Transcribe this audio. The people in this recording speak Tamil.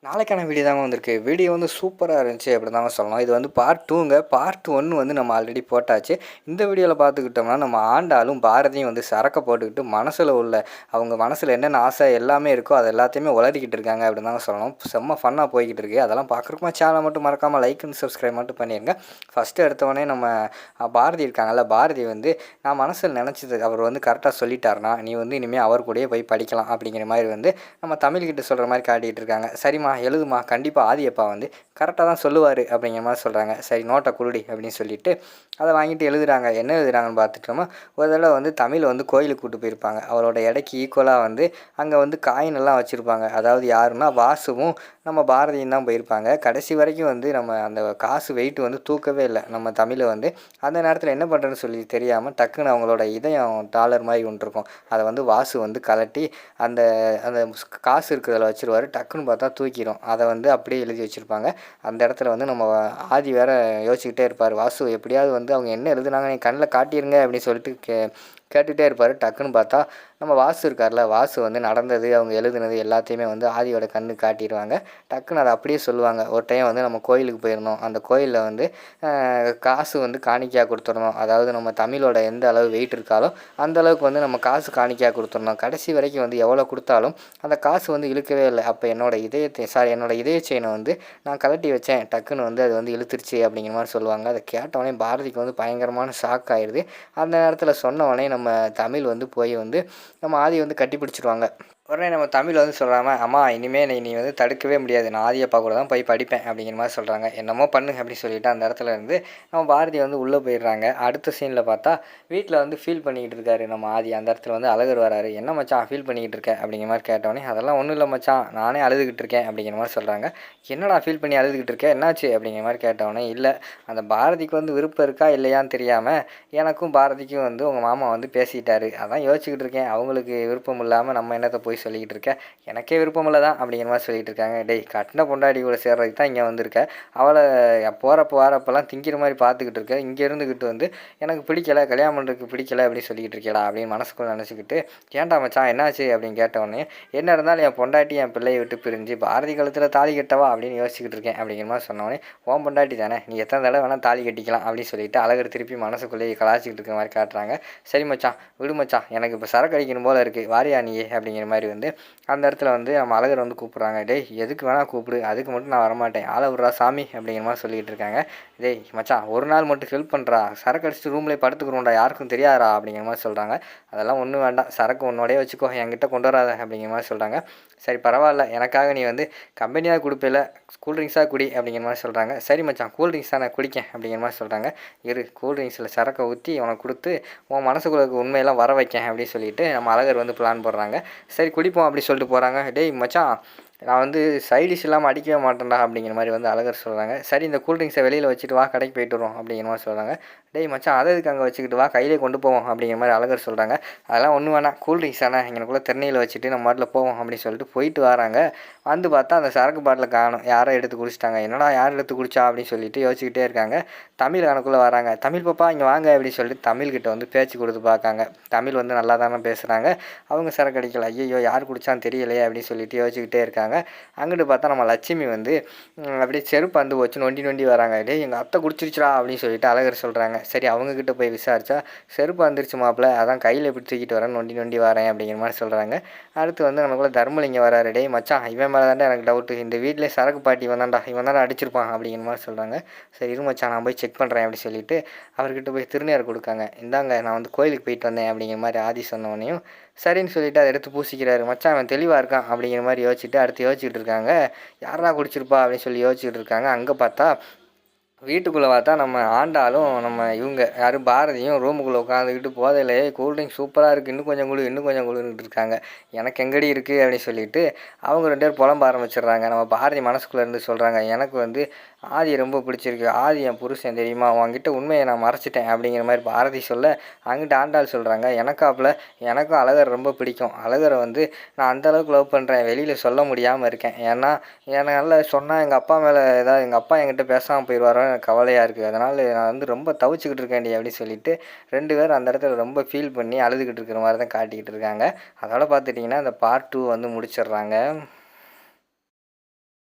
நாளைக்கான வீடியோ தாங்க வந்திருக்கு. வீடியோ வந்து சூப்பரா இருந்துச்சு அப்படி தாங்க சொல்லணும். இது வந்து பார்ட் 2ங்க. பார்ட் 1 வந்து நம்ம ஆல்ரெடி போட்டாச்சு. இந்த வீடியோல பார்த்துக்கிட்டோம்னா, நம்ம ஆண்டாளும் பாரதியும் வந்து சரக்க போட்டுக்கிட்டு மனசுல உள்ள அவங்க மனசுல என்னென்ன ஆசை எல்லாமே இருக்கோ, அது எல்லாத்தையுமே உளறிக்கிட்டு இருக்காங்க அப்படின்னு தாங்க சொல்லணும். செம்ம ஃபன்னா போய்க்கிட்டு இருக்கு. அதெல்லாம் பார்க்குறக்குமா சேனலை மட்டும் மறக்காம லைக் அண்ட் சப்ஸ்கிரைப் மட்டும் பண்ணிருங்க. ஃபர்ஸ்ட் எடுத்தோடனே நம்ம பாரதி இருக்காங்கல்ல, பாரதி வந்து நான் மனசுல நினச்சது அவர் வந்து கரெக்டாக சொல்லிட்டாருனா, நீ வந்து இனிமேல் அவர் கூடயே போய் படிக்கலாம் அப்படிங்கிற மாதிரி வந்து நம்ம தமிழ்கிட்ட சொல்கிற மாதிரி காட்டிகிட்டு இருக்காங்க. சரிம்மா எழுதுமா, கண்டிப்பாக ஆதியப்பா வந்து கரெக்டாக தான் சொல்லுவார் அப்படிங்கிற மாதிரி சொல்கிறாங்க. சரி நோட்டை குருடி அப்படின்னு சொல்லிட்டு அதை வாங்கிட்டு எழுதுகிறாங்க. என்ன எழுதுகிறாங்கன்னு பார்த்துட்டோமா, ஒரு தடவை வந்து தமிழ் வந்து கோயிலுக்கு கூப்பிட்டு போயிருப்பாங்க. அவரோட எடைக்கு ஈக்குவலாக வந்து அங்கே வந்து காயின் எல்லாம் வச்சுருப்பாங்க. அதாவது யாருன்னா வாசுவும் நம்ம பாரதியும் தான் போயிருப்பாங்க. கடைசி வரைக்கும் வந்து நம்ம அந்த காசு வெயிட் வந்து தூக்கவே இல்லை நம்ம தமிழை வந்து. அந்த நேரத்தில் என்ன பண்ணுறேன்னு சொல்லி தெரியாமல் டக்குன்னு அவங்களோட இதயம் டாலர் மாதிரி ஒன்று இருக்கும், அதை வந்து வாசு வந்து கலட்டி அந்த அந்த காசு இருக்கிறதில் வச்சுருவார். டக்குன்னு பார்த்தா தூக்கிடும். அதை வந்து அப்படியே எழுதி வச்சுருப்பாங்க. அந்த இடத்துல வந்து நம்ம ஆதி வேற யோசிச்சுக்கிட்டே இருப்பார். வாசு எப்படியாவது வந்து அவங்க என்ன எழுதுனாங்க நீ கண்ணில் காட்டிடுங்க அப்படின்னு சொல்லிட்டு கேட்டுகிட்டே இருப்பார். டக்குன்னு பார்த்தா நம்ம வாசு இருக்கார்ல, வாசு வந்து நடந்தது அவங்க எழுதுனது எல்லாத்தையுமே வந்து ஆதியோட கண்ணு காட்டிடுவாங்க. டக்குன்னு அதை அப்படியே சொல்லுவாங்க. ஒரு டைம் வந்து நம்ம கோயிலுக்கு போயிருந்தோம், அந்த கோயிலில் வந்து காசு வந்து காணிக்கையாக கொடுத்துடணும். அதாவது நம்ம தமிழோட எந்த அளவு வெயிட் இருக்காலோ அந்த அளவுக்கு வந்து நம்ம காசு காணிக்கையாக கொடுத்துடணும். கடைசி வரைக்கும் வந்து எவ்வளோ கொடுத்தாலும் அந்த காசு வந்து இழுக்கவே இல்லை. அப்போ என்னோட இதய செயினை வந்து நான் கழட்டி வச்சேன், டக்குன்னு வந்து அது வந்து இழுத்துருச்சு அப்படிங்கிற மாதிரி சொல்லுவாங்க. அதை கேட்டவொடனே பாரதிக்கு வந்து பயங்கரமான ஷாக் ஆயிடுது. அந்த நேரத்தில் சொன்னவொடனே நம்ம தமிழ் வந்து போய் வந்து நம்ம ஆதியை வந்து கட்டி பிடிச்சிடுவாங்க. உடனே நம்ம தமிழ் வந்து சொல்கிறாம, அம்மா இனிமேல் நீ வந்து தடுக்கவே முடியாது, நான் ஆதியப்பா கூட தான் போய் படிப்பேன் அப்படிங்கிற மாதிரி சொல்கிறாங்க. என்னமோ பண்ணு அப்படின்னு சொல்லிட்டு அந்த இடத்துல இருந்து நம்ம பாரதி வந்து உள்ளே போயிடுறாங்க. அடுத்த சீனில் பார்த்தா வீட்டில் வந்து ஃபீல் பண்ணிக்கிட்டு இருக்காரு நம்ம ஆதி. அந்த இடத்துல வந்து அழகர் வராரு. என்ன மச்சான் ஃபீல் பண்ணிக்கிட்டு இருக்கேன் அப்படிங்கிற மாதிரி கேட்டவொடனே, அதெல்லாம் ஒன்றும் இல்லை மச்சான், நானே அழுதுகிட்டு இருக்கேன் அப்படிங்கிற மாதிரி சொல்கிறாங்க. என்னடா ஃபீல் பண்ணி அழுதுகிட்டு இருக்கேன், என்னாச்சு அப்படிங்கிற மாதிரி கேட்டவொடனே, இல்லை அந்த பாரதிக்கு வந்து விருப்பம் இருக்கா இல்லையான்னு தெரியாமல் எனக்கும் பாரதிக்கும் வந்து உங்கள் மாமா வந்து பேசிட்டாரு, அதான் யோசிச்சுக்கிட்டு இருக்கேன். அவங்களுக்கு விருப்பம் இல்லாமல் நம்ம என்னத்தை போய் சொல்லிக்கிட்டு இருக்க, எனக்கே விருப்பமில்லை தான் அப்படிங்கிற மாதிரி சொல்லிகிட்டு இருக்காங்க. டேய் கட்டின பொண்டாடி கூட சேர்றதுக்கு தான் இங்கே வந்திருக்க, அவளை போகிறப்ப வரப்பெல்லாம் திங்கிற மாதிரி பார்த்துக்கிட்டு இருக்க, இங்கே இருந்துக்கிட்டு வந்து எனக்கு பிடிக்கலை, கல்யாணம் பண்ணுறதுக்கு பிடிக்கலை அப்படின்னு சொல்லிக்கிட்டு இருக்கேடா அப்படின்னு மனசுக்குள்ள நினச்சிக்கிட்டு, ஏன்டா மச்சான் என்னாச்சு அப்படின்னு கேட்டவொடனே, என்ன இருந்தாலும் என் பொண்டாட்டி என் பிள்ளையை விட்டு பிரிஞ்சு பாரதி கழுத்தில் தாலி கட்டவா அப்படின்னு யோசிச்சுக்கிட்டு இருக்கேன் அப்படிங்கிற மாதிரி சொன்னோடனே, உன் பொண்டாட்டி தானே, நீ எத்தனை தடவை வேணால் தாலி கட்டிக்கலாம் அப்படின்னு சொல்லிட்டு அழகர் திருப்பி மனசுக்குள்ளேயே கலாச்சிக்கிட்டு இருக்கிற மாதிரி காட்டுறாங்க. சரி மச்சான் விடு மச்சான், எனக்கு இப்போ சரக்கு அடிக்கணும் போல் இருக்குது, வாரியா நீயே அப்படிங்கிற மாதிரி வந்து அந்த இடத்துல வந்து நம்ம அழகர் வந்து கூப்பிட்றாங்க. டேய் எதுக்கு வேணால் கூப்பிடு, அதுக்கு மட்டும் நான் வரமாட்டேன், ஆளை விட்றா சாமி அப்படிங்கிற மாதிரி சொல்லிகிட்டு இருக்காங்க. டேய் மச்சான் ஒரு நாள் மட்டும் ஹெல்ப் பண்ணுறா, சரக்கு அடிச்சுட்டு ரூம்லேயே படுத்துக்கிறோம்டா, யாருக்கும் தெரியாதா அப்படிங்கிற மாதிரி சொல்கிறாங்க. அதெல்லாம் ஒன்றும் வேண்டாம், சரக்கு உன்னோடய வச்சுக்கோ, என்கிட்ட கொண்டு வராத அப்படிங்கிற மாதிரி சொல்கிறாங்க. சரி பரவாயில்ல, எனக்காக நீ வந்து கம்பெனியாக கொடுப்பில்ல, கூல்ட்ரிங்க்ஸாக குடி அப்படிங்கிற மாதிரி சொல்கிறாங்க. சரி மச்சான் கூல்ட்ரிங்க்ஸ் தான் நான் குடிக்கேன் அப்படிங்கிற மாதிரி சொல்கிறாங்க. இரு கூல்ட்ரிங்க்ஸில் சரக்கை ஊற்றி உனக்கு கொடுத்து உன் மனசுக்குள்ள உண்மையெல்லாம் வர வைக்கேன் அப்படின்னு சொல்லிட்டு நம்ம அழகர் வந்து பிளான் போடுறாங்க. சரி குடிப்போம் அப்படி சொல்லிட்டு போகிறாங்க. டேய் மச்சான் நான் வந்து சைடிஷ் இல்லாமல் அடிக்கவே மாட்டேன்டா அப்படிங்கிற மாதிரி வந்து அழகர் சொல்கிறாங்க. சரி இந்த கூல்ட்ரிங்க்ஸை வெளியில் வச்சுட்டு வா, கடைக்கு போய்ட்டு வரோம் அப்படிங்கிற மாதிரி சொல்கிறாங்க. டேய் மச்சான் அதை இதுக்கு அங்கே வச்சுக்கிட்டு வா, கையிலே கொண்டு போவோம் அப்படிங்கிற மாதிரி அழகர் சொல்கிறாங்க. அதெல்லாம் ஒன்றும் வேணாம், கூல்ட்ரிங்க்ஸ் தானே எங்களுக்குள்ளே தென்னையில் வச்சுட்டு நம்ம மாட்டில் போவோம் அப்படின்னு சொல்லிட்டு போயிட்டு வராங்க. வந்து பார்த்தா அந்த சரக்கு பாட்டில் காணும், யாரோ எடுத்து குடிச்சிட்டாங்க. என்னடா யார் எடுத்து குடிச்சா அப்படின்னு சொல்லிட்டு யோசிச்சுக்கிட்டே இருக்காங்க. தமிழ் கணக்குள்ளே வராங்க. தமிழ் பாப்பா இங்கே வாங்க அப்படின்னு சொல்லிட்டு தமிழ்கிட்ட வந்து பேச்சு கொடுத்து பார்க்காங்க. தமிழ் வந்து நல்லா தானே பேசுகிறாங்க, அவங்க சரக்கு அடிக்கல, ஐயோ யார் குடித்தான்னு தெரியலையே அப்படின்னு சொல்லிட்டு யோசிச்சுக்கிட்டே இருக்காங்க. அங்கிட்டு பார்த்தா நம்ம லட்சுமி வந்து அப்படியே செருப்பு வந்து வச்சு நொண்டி நொண்டி வராங்க. டேய் எங்கள் அத்தை குடிச்சிருச்சுடா அப்படின்னு சொல்லிட்டு அழகர் சொல்கிறாங்க. சரி அவங்கக்கிட்ட போய் விசாரிச்சா செருப்பு வந்துருச்சு மாப்பிள்ள, அதான் கையில் எப்படி தூக்கிட்டு வரேன், நொண்டி நொண்டி வரேன் அப்படிங்கிற மாதிரி சொல்கிறாங்க. அடுத்து வந்து நமக்குள்ள தர்மலிங்கம் வராரு. டேய் மச்சான் இவன் மேலே தாண்டா எனக்கு டவுட்டு, இந்த வீட்டிலே சரக்கு பாட்டி இவன் தாண்டா அடிச்சிருப்பான் அப்படிங்கிற மாதிரி சொல்கிறாங்க. சரி இரு மச்சான் நான் போய் செக் பண்ணுறேன் அப்படி சொல்லிட்டு அவர்கிட்ட போய் திருநீர் கொடுக்காங்க. இந்தாங்க நான் வந்து கோயிலுக்கு போயிட்டு வந்தேன் அப்படிங்கிற மாதிரி ஆதி சொன்னவனையும் சரின்னு சொல்லிட்டு அதை எடுத்து பூசிக்கிறாரு. மச்சான் அவன் தெளிவாக இருக்கான் அப்படிங்கிற மாதிரி யோசிச்சுட்டு அடுத்து யோசிச்சுட்டு இருக்காங்க. யாரா குடிச்சிருப்பா அப்படின்னு சொல்லி யோசிச்சுட்டு இருக்காங்க. அங்கே பார்த்தா வீட்டுக்குள்ளே பார்த்தா நம்ம ஆண்டாலும் நம்ம இவங்க யாரும் பாரதியும் ரூமுக்குள்ளே உட்காந்துக்கிட்டு போதையிலே கூல்ட்ரிங்க் சூப்பராக இருக்குது, இன்னும் கொஞ்சம் குழு இன்னும் கொஞ்சம் குழுன்னுட்டு இருக்காங்க. எனக்கு எங்கடி இருக்குது அப்படின்னு சொல்லிட்டு அவங்க 2 பேர் புலம்ப ஆரம்பிச்சிடுறாங்க. நம்ம பாரதி மனசுக்குள்ளே இருந்து சொல்கிறாங்க, எனக்கு வந்து ஆதி ரொம்ப பிடிச்சிருக்கு, ஆதி என் புருஷன் தெரியுமா, உங்ககிட்ட உண்மையை நான் மறைச்சிட்டேன் அப்படிங்கிற மாதிரி பாரதி சொல்ல, அங்கிட்ட ஆண்டாள் சொல்கிறாங்க, எனக்கும் அழகர் ரொம்ப பிடிக்கும், அழகரை வந்து நான் அந்தளவுக்கு லவ் பண்ணுறேன், வெளியில் சொல்ல முடியாமல் இருக்கேன், ஏன்னா என்னால் சொன்னால் எங்கள் அப்பா மேலே ஏதாவது எங்கள் அப்பா என்கிட்ட பேசாமல் போயிடுவாரோ எனக்கு கவலையாக இருக்குது, அதனால் நான் வந்து ரொம்ப தவிச்சுக்கிட்டு இருக்கேன்டி அப்படின்னு சொல்லிட்டு 2 பேரும் அந்த இடத்துல ரொம்ப ஃபீல் பண்ணி அழுதுகிட்டு இருக்கிற மாதிரி தான் காட்டிக்கிட்டு இருக்காங்க. அதோட பார்த்துட்டிங்கன்னா அந்த பார்ட் 2 வந்து முடிச்சிடுறாங்க.